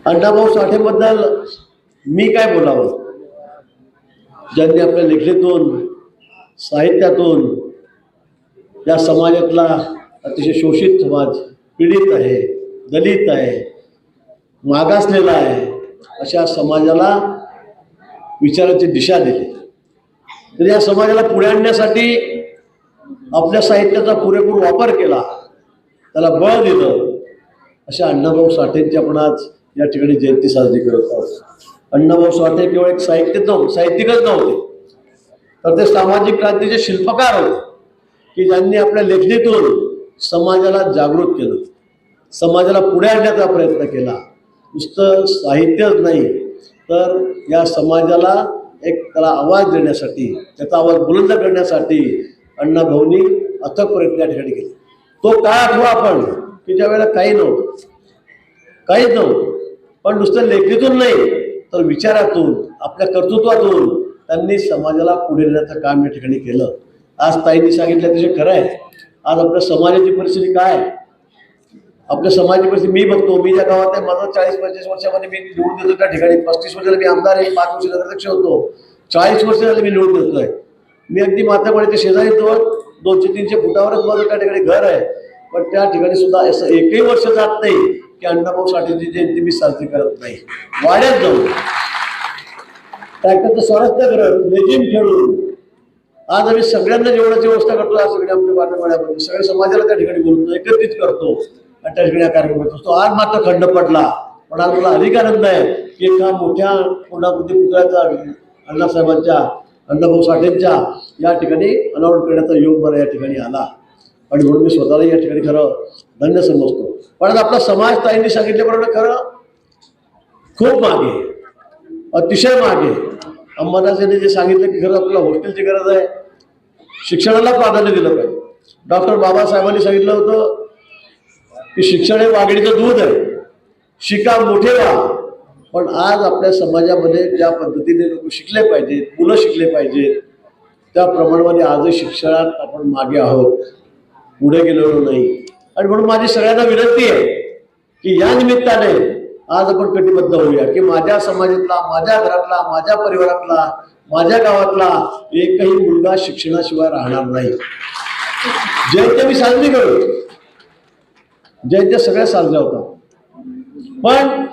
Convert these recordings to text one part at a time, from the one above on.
अण्णाभाऊ साठेबद्दल मी काय बोलावं? ज्यांनी आपल्या लेखणीतून साहित्यातून या समाजातला अतिशय शोषित समाज, पीडित आहे, दलित आहे, मागासलेला आहे, अशा समाजाला विचाराची दिशा दिली. तर या समाजाला पुढे आणण्यासाठी आपल्या साहित्याचा पुरेपूर वापर केला, त्याला बळ दिलं. अशा अण्णाभाऊ साठेंची आपण आज या ठिकाणी जयंती साजरी करत आहोत. अण्णाभाऊ साठे केवळ एक साहित्यिकच नव्हते, तर ते सामाजिक क्रांतीचे शिल्पकार होते की ज्यांनी आपल्या लेखणीतून समाजाला जागृत केलं, समाजाला पुढे आणण्याचा प्रयत्न केला. नुसतं साहित्यच नाही, तर या समाजाला एक त्याला आवाज देण्यासाठी, त्याचा आवाज बुलंद करण्यासाठी अण्णाभाऊंनी अथक प्रयत्न या ठिकाणी केले. तो काळ आठवा आपण की ज्या वेळेला काहीच नव्हतं, पण नुसतं लेखणीतून नाही तर विचारातून, आपल्या कर्तृत्वातून त्यांनी समाजाला पुढे नेण्याचं काम या ठिकाणी केलं. आज ताईंनी सांगितलं त्याचे खरं आहे. आज आपल्या समाजाची परिस्थिती काय आहे? आपल्या समाजाची परिस्थिती मी बघतो. मी ज्या गावात आहे, माझं 40-45 वर्षामध्ये मी निवडून देतो त्या ठिकाणी. 35 वर्षाला मी आमदार आहे, 5 वर्ष नगराध्यक्ष होतो, 40 वर्ष झाले मी निवडून देतोय. मी अगदी मातापाड्याच्या शेजारी येतो, 200-300 फुटावरच माझं त्या ठिकाणी घर आहे. पण त्या ठिकाणी सुद्धा असं एकही वर्ष जात नाही की अण्णाभाऊ साठेंची जयंती मी साजरी करत नाही. वाड्यात जाऊन ट्रॅक्टरचं स्वारस्य करत, लेझिम खेळून आज आम्ही सगळ्यांना जेवणाची व्यवस्था करतो. आज सगळे आमच्या वाड्यामध्ये सगळ्या समाजाला त्या ठिकाणी बोलतो, एकत्रित करतो आणि त्या ठिकाणी हा कार्यक्रम करतो. आज मात्र खंड पडला, पण आज मला अधिक आनंद आहे की एका मोठ्या पुण्यामध्ये पुतळ्याचा अण्णासाहेबांच्या, अण्णाभाऊ साठेंच्या या ठिकाणी अनावरण करण्याचा योग मला या ठिकाणी आला. आणि म्हणून मी स्वतःला या ठिकाणी खरं धन्य समजतो. पण आज आपला समाज ताईंनी सांगितल्याप्रमाणे खरं खूप मागे, अतिशय मागे. अंबादासने जे सांगितलं की खरं आपल्याला हॉस्टेलची गरज आहे, शिक्षणाला प्राधान्य दिलं पाहिजे. डॉक्टर बाबासाहेबांनी सांगितलं होतं की शिक्षण हे वाघिणीचं दूध आहे, शिका मोठे व्हा. पण आज आपल्या समाजामध्ये ज्या पद्धतीने लोक शिकले पाहिजेत, मुलं शिकले पाहिजेत, त्या प्रमाणामध्ये आजही शिक्षणात आपण मागे आहोत, पुढे गेलेलो नाही. आणि म्हणून माझी सगळ्यांना विनंती आहे की या निमित्ताने आज आपण कटिबद्ध होऊया की माझ्या समाजातला, माझ्या घरातला, माझ्या परिवारातला, माझ्या गावातला एकही मुलगा शिक्षणाशिवाय राहणार नाही. जयंत्या मी साजरी करू, जयंत्या सगळ्या साजऱ्या होतात, पण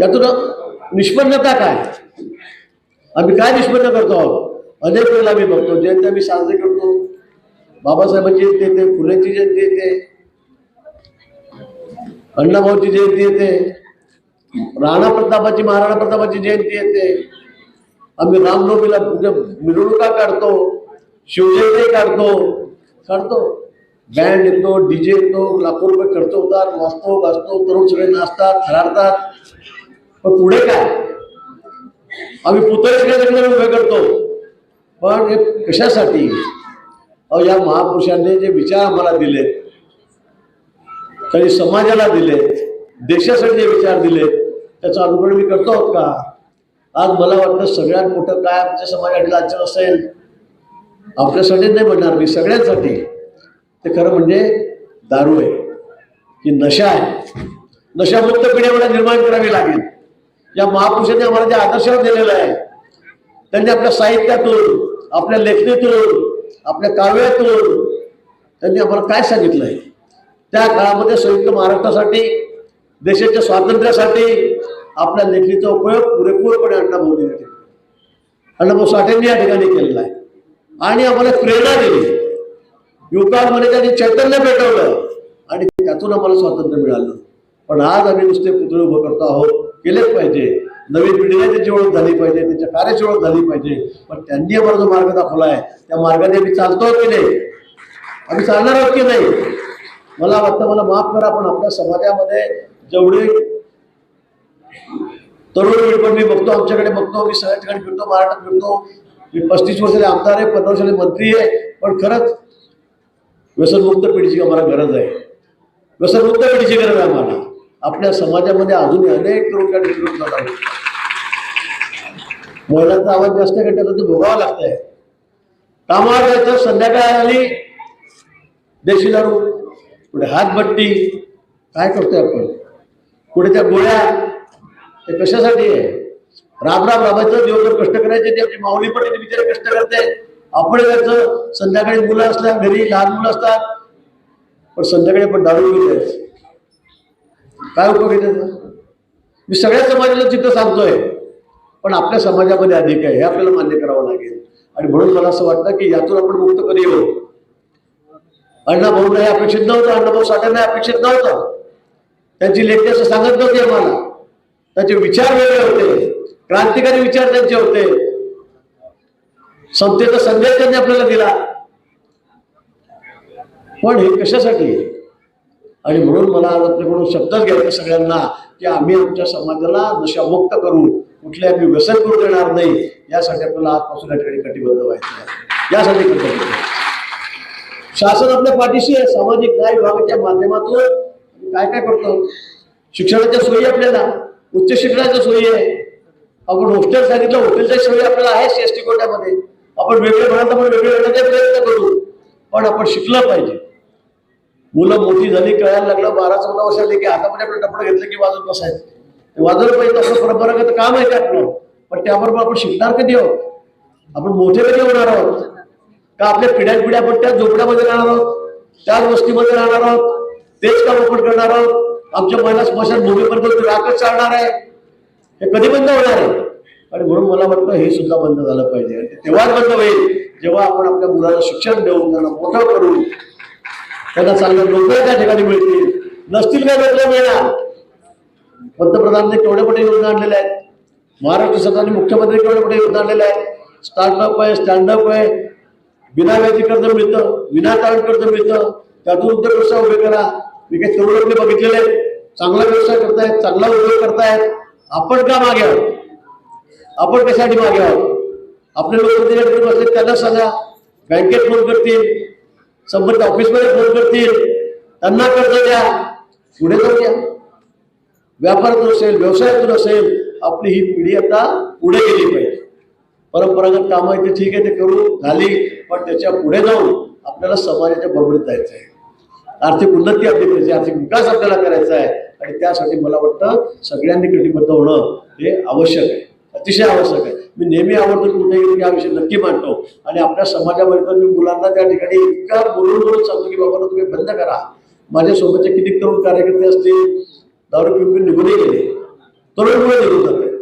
यातून निष्पन्नता काय, आम्ही काय निष्पन्न करतो आहोत? अनेक वेळेला मी बघतो जयंत्या मी साजरी करतो, बाबासाहेबांची जयंती येते, फुलेंची जयंती येते, अण्णाभाऊची जयंती येते, राणा प्रतापाची, महाराणा प्रतापाची जयंती येते. आम्ही रामनवमीला मिरवणुका काढतो, शिवजयंती काढतो, बँड येतो, डीजे येतो, लाखो रुपये खर्च होतात, वाजतो गाजतो, तरुण सगळे नाचतात, थरारतात. पण पुढे काय? आम्ही पुतळे सगळे उभे करतो, पण हे कशासाठी? या महापुरुषांनी जे विचार आम्हाला दिले, काही समाजाला दिले, देशासाठी जे विचार दिले, त्याचा अनुकरण मी करतो आहोत का? आज मला वाटतं सगळ्यात मोठं काय आमच्या समाजासाठी अडचण असेल, आपल्यासाठी नाही म्हणणार मी, सगळ्यांसाठी ते खरं म्हणजे दारू आहे, की नशा आहे. नशामुक्त पिढी आम्हाला निर्माण करावी लागेल. या महापुरुषांनी आम्हाला जे आदर्श दिलेला आहे, त्यांनी आपल्या साहित्यातून, आपल्या लेखणीतून, आपल्या काव्यातून त्यांनी आम्हाला काय सांगितलंय? त्या काळामध्ये संयुक्त महाराष्ट्रासाठी, देशाच्या स्वातंत्र्यासाठी आपल्या लेखणीचा उपयोग पुरेपूरपणे अण्णाभाऊ साठेंनी या ठिकाणी केलेला आहे आणि आम्हाला प्रेरणा दिली. युवकांमध्ये त्यांनी चैतन्य पेटवलं आणि त्यातून आम्हाला स्वातंत्र्य मिळालं. पण आज आम्ही नुसते पुतळे उभं करतो आहोत, केलेच पाहिजे. नवीन पिढीला त्याची ओळख झाली पाहिजे, त्यांच्या कार्याची ओळख झाली पाहिजे. पण त्यांनी आम्हाला जो मार्ग दाखवला आहे, त्या मार्गाने आम्ही चालतो की नाही, आम्ही चालणार आहोत की नाही? मला वाटतं, मला माफ करा, पण आपल्या समाजामध्ये जेवढे तरुण पण मी बघतो, आमच्याकडे बघतो, मी सगळ्या ठिकाणी फिरतो, महाराष्ट्रात फिरतो. मी 35 वर्षाचे आमदार आहे, 15 वर्षाचे मंत्री आहे, पण खरंच व्यसनमुक्त पिढीची आम्हाला गरज आहे. व्यसनमुक्त पिढीची गरज आहे आम्हाला. आपल्या समाजामध्ये अजूनही अनेक लोक महिलांचा आवाज जास्त घटला ते भोगावं लागतंय. कामावर जायचं, संध्याकाळ आली देशी दारू, पुढे हातभट्टी, काय करतोय आपण? कुठे त्या गोळ्या ते कशासाठी आहे? राब राबायचं, दिवसभर कष्ट करायचे, ते आपली माऊली पण बिचारे कष्ट करते, आपण जायचं. संध्याकाळी मुलं असतात घरी, लहान मुलं असतात, पण संध्याकाळी आपण दारू घेऊन जायचं. काय उपयोग आहे त्याचा? मी सगळ्या समाजाला चित्र सांगतोय, पण आपल्या समाजामध्ये अधिक आहे हे आपल्याला मान्य करावं लागेल. आणि म्हणून मला असं वाटतं की यातून आपण मुक्त कधी येऊ. अण्णाभाऊंना हे अपेक्षित नव्हतं, अण्णाभाऊ साठ्यांना अपेक्षित नव्हतं. त्यांची लेखी असं सांगत नव्हती आम्हाला. त्यांचे विचार वेगळे होते, क्रांतिकारी विचार त्यांचे होते. समतेचा संदेश त्यांनी आपल्याला दिला, पण हे कशासाठी? आणि म्हणून मला आज आपल्याकडून शब्दच घ्यायचा सगळ्यांना की आम्ही आमच्या समाजाला नशामुक्त करू, कुठले आम्ही व्यसन करू देणार नाही. यासाठी आपल्याला आजपासून या ठिकाणी कटिबद्ध व्हायचं आहे. यासाठी कटिबद्ध. शासन आपल्या पाठीशी आहे. सामाजिक न्याय विभागाच्या माध्यमातून काय काय करतो? शिक्षणाच्या सोयी, आपल्याला उच्च शिक्षणाच्या सोयी आहे. आपण हॉस्टेल सांगितलं, हॉस्टेलच्या सोयी आपल्याला आहे CST कोट्यामध्ये. आपण वेगळे म्हणाल तर वेगळे येण्याचा प्रयत्न करू, पण आपण शिकलं पाहिजे. मुलं मोठी झाली, कळायला लागलं, 12-14 वर्षांनी की हातामध्ये आपलं टपडं घेतलं की वाजत बसायचं. ते वाजवलं पाहिजे, आपलं परंपरागत काम आहे ते आपलं. पण त्याबरोबर आपण शिकणार कधी आहोत? आपण मोठे कधी होणार आहोत? का आपल्या पिढ्या आपण त्याच झोपड्यामध्ये राहणार आहोत, त्याच वस्तीमध्ये राहणार आहोत, तेच काम आपण करणार आहोत? आमच्या महिला स्मशानभूमीपर्यंत राखच चालणार आहे? हे कधी बंद होणार आहे? आणि म्हणून मला वाटतं हे सुद्धा बंद झालं पाहिजे. आणि तेव्हाच बंद होईल जेव्हा आपण आपल्या मुलाला शिक्षण देऊन, त्यांना मोठं करून, त्यांना चांगल्या नोकऱ्या त्या ठिकाणी मिळतील. नसतील काय नोकऱ्या मिळणार? पंतप्रधानांनी केवढे मोठे योजना आणलेल्या आहेत, महाराष्ट्र सरकारने मुख्यमंत्री केवढे मोठे योजना आणलेल्या आहेत. स्टार्टअप आहे, स्टँडअप आहे, बिना व्याजी कर्ज मिळतं, विना तारण कर्ज मिळतं. त्यातून उद्योग व्यवसाय उभे करा. मी काही तरुण आपले बघितलेले आहेत, चांगला व्यवसाय करतायत, चांगला उद्योग करतायत. आपण का मागे आहोत? आपण कशासाठी मागे आहोत? आपले लोक तिथे बसले, त्यांना सांगा, बँकेत फोन करतील, संबंधित ऑफिसमध्ये फोन करतील, त्यांना कर्ज द्या, पुढे जाऊ द्या. व्यापारातून असेल, व्यवसायातून असेल, आपली ही पिढी आता पुढे गेली पाहिजे. परंपरागत कामं आहे ते ठीक आहे, ते करू झाली, पण त्याच्या पुढे जाऊन आपल्याला समाजाच्या बरोबरीत जायचं आहे. आर्थिक उन्नती आपली करायची, आर्थिक विकास आपल्याला करायचा आहे. आणि त्यासाठी मला वाटतं सगळ्यांनी कटिबद्ध होणं हे आवश्यक आहे, अतिशय आवश्यक आहे. मी नेहमी आवडतो कुठेही हा विषय नक्की मांडतो. आणि आपल्या समाजामध्ये तर मी मुलांना त्या ठिकाणी इतका बोलून सांगतो की बाबा तुम्ही बंद करा. माझ्यासोबतचे किती तरुण कार्यकर्ते असतील, दारू पिऊन निघूनही गेले, तरुण मुळे निघून जात आहेत.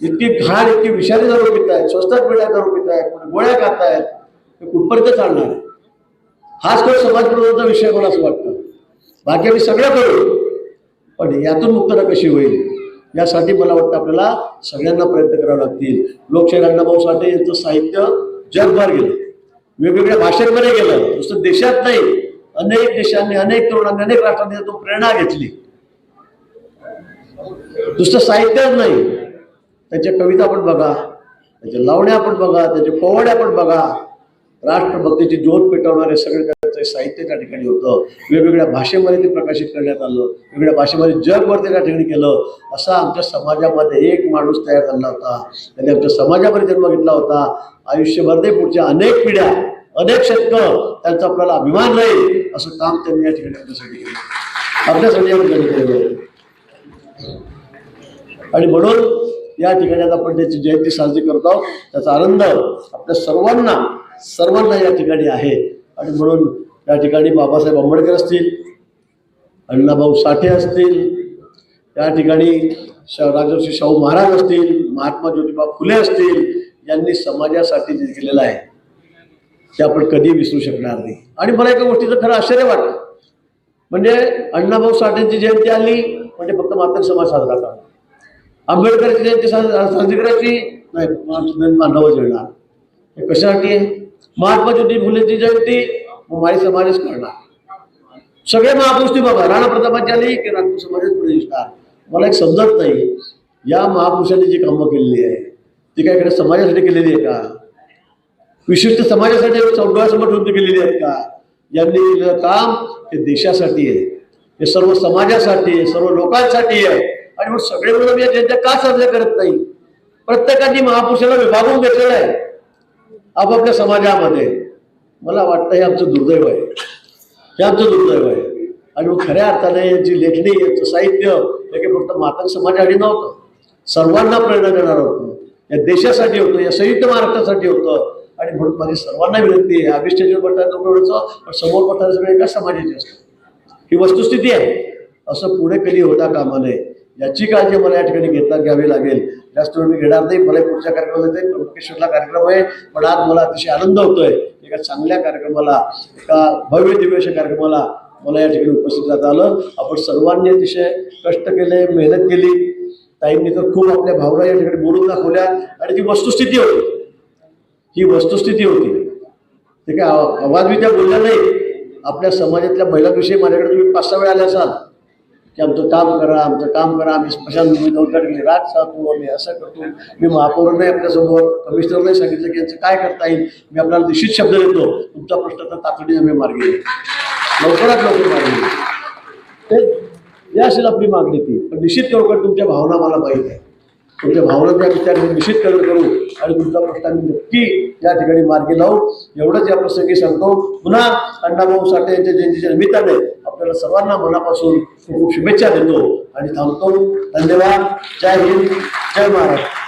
इतकी घाण, इतकी विषारी दारू पित आहेत, स्वस्तात मिळाय दारू पित आहेत, गोळ्या खातायत, हे कुठपर्यंत चालणार आहे? हाच खरं समाजप्रबोधनाचा विषय मला असं वाटतं. बाकी आम्ही सगळं करू, पण यातून मुक्तता कशी होईल यासाठी मला वाटतं आपल्याला सगळ्यांना प्रयत्न करावे लागतील. लोकशाहीर अण्णाभाऊ साठे यांचं साहित्य जगभर गेलं, वेगवेगळ्या भाषांमध्ये गेलं, नुसतं देशात नाही, अनेक देशांनी, अनेक तरुणांनी, अनेक राष्ट्रांनी त्यातून प्रेरणा घेतली. नुसतं साहित्यच नाही, त्याच्या कविता आपण बघा, त्याच्या लावण्या आपण बघा, त्याचे पोवाड्या आपण बघा, राष्ट्रभक्तीची ज्योत पेटवणारे सगळे त्याचं साहित्य त्या ठिकाणी होतं. वेगवेगळ्या भाषेमध्ये ते प्रकाशित करण्यात आलं, वेगवेगळ्या भाषेमध्ये जगभर ते त्या ठिकाणी केलं. असा आमच्या समाजामध्ये एक माणूस तयार झाला होता, त्याने आमच्या समाजामध्ये जन्म घेतला होता. आयुष्यभर ते पुढच्या अनेक पिढ्या, अनेक शतकं त्यांचा आपल्याला अभिमान राहील असं काम त्यांनी या ठिकाणी आपल्यासाठी केलं, आपल्यासाठी या ठिकाणी केलं. आणि म्हणून या ठिकाणी आता आपण त्याची जयंती साजरी करत आहोत. त्याचा आनंद आपल्या सर्वांना या ठिकाणी आहे. आणि म्हणून या ठिकाणी बाबासाहेब आंबेडकर असतील, अण्णाभाऊ साठे असतील, या ठिकाणी राजर्षी शाहू महाराज असतील, महात्मा ज्योतिबा फुले असतील, यांनी समाजासाठी जे केलेलं आहे ते आपण कधी विसरू शकणार नाही. आणि मला एका गोष्टीचं खरं आश्चर्य वाटतं, म्हणजे अण्णाभाऊ साठेंची जयंती आली म्हणजे फक्त मात्र समाज साजरा करा, आंबेडकरची जयंती साजरी करायची नाही, मानवच येणार. हे कशासाठी आहे? महात्मा ज्योतिबा फुलेंची जयंती माझी समाजच करणार. सगळे महापुरुष बघा, राणा प्रतापांची आली की राजपूत समाजच पुढे दिसणार. मला एक समजत नाही, या महापुरुषांनी जी कामं केलेली आहे ती काय इकडे समाजासाठी केलेली आहे का? विशिष्ट समाजासाठी डोळ्यासमोर ठेवून केलेली आहेत का? यांनी केलेलं काम हे देशासाठी आहे, हे सर्व समाजासाठी आहे, सर्व लोकांसाठी आहे. आणि मग सगळे मिळून या जयंत्या का साजऱ्या करत नाही? प्रत्येकाने महापुरुषाला विभागून घेतलेलं आहे आपापल्या समाजामध्ये. मला वाटतं हे आमचं दुर्दैव आहे, हे आमचं दुर्दैव आहे. आणि मग खऱ्या अर्थाने यांची लेखणी, यांचं साहित्य हे काही फक्त मातंग समाजासाठी नव्हतं, सर्वांना प्रेरणा देणार होतं, या देशासाठी होतं, या संयुक्त महाराष्ट्रासाठी होतं. आणि म्हणून माझी सर्वांना विनंती आहे, अभिष्टाच्या बसण्याचं पण समोर बसणारे सगळे एका समाजाचे असतात, ही वस्तुस्थिती आहे. असं पुढे कधी होता कामा नये, याची काळजी मला या ठिकाणी घ्यावी लागेल. जास्त वेळ मी घेणार नाही, मला पुढच्या कार्यक्रमाला जाईल, त्र्यंबकेश्वरला कार्यक्रम आहे. पण आज मला अतिशय आनंद होतोय, एका चांगल्या कार्यक्रमाला, एका भव्य दिव्य अशा कार्यक्रमाला मला या ठिकाणी उपस्थित राहता आलं. आपण सर्वांनी अतिशय कष्ट केले, मेहनत केली. ताईंनी तर खूप आपल्या भावना या ठिकाणी बोलून दाखवल्या आणि ती वस्तुस्थिती होती, ही वस्तुस्थिती होती. ते काय आवाजविद्या बोलल्या नाही. आपल्या समाजातल्या महिलांविषयी माझ्याकडे तुम्ही 5-6 वेळा आले असाल की आमचं काम करा, आमचं काम करा, आम्ही स्मशान राग साधतो, आम्ही असं करतो. मी महापौर नाही आपल्यासमोर, कमिशनर नाही सांगितलं की यांचं काय करता येईल. मी आपल्याला निश्चित शब्द देतो, तुमचा प्रश्न तर तातडीने आम्ही मार्गी येईल, लवकरात लवकर मार्गी येईल. हे असेल आपली मागणी ती. पण निश्चित लवकर तुमच्या भावना मला माहीत आहे, तुमच्या भावनांच्या विचार निश्चित करू आणि तुमचा प्रश्न आम्ही नक्की या ठिकाणी मार्गी लावू. एवढंच या प्रसंगी सांगतो. पुन्हा अण्णाभाऊ साठे यांच्या जयंतीच्या निमित्ताने आपल्याला सर्वांना मनापासून खूप शुभेच्छा देतो आणि थांबतो. धन्यवाद. जय हिंद, जय महाराष्ट्र.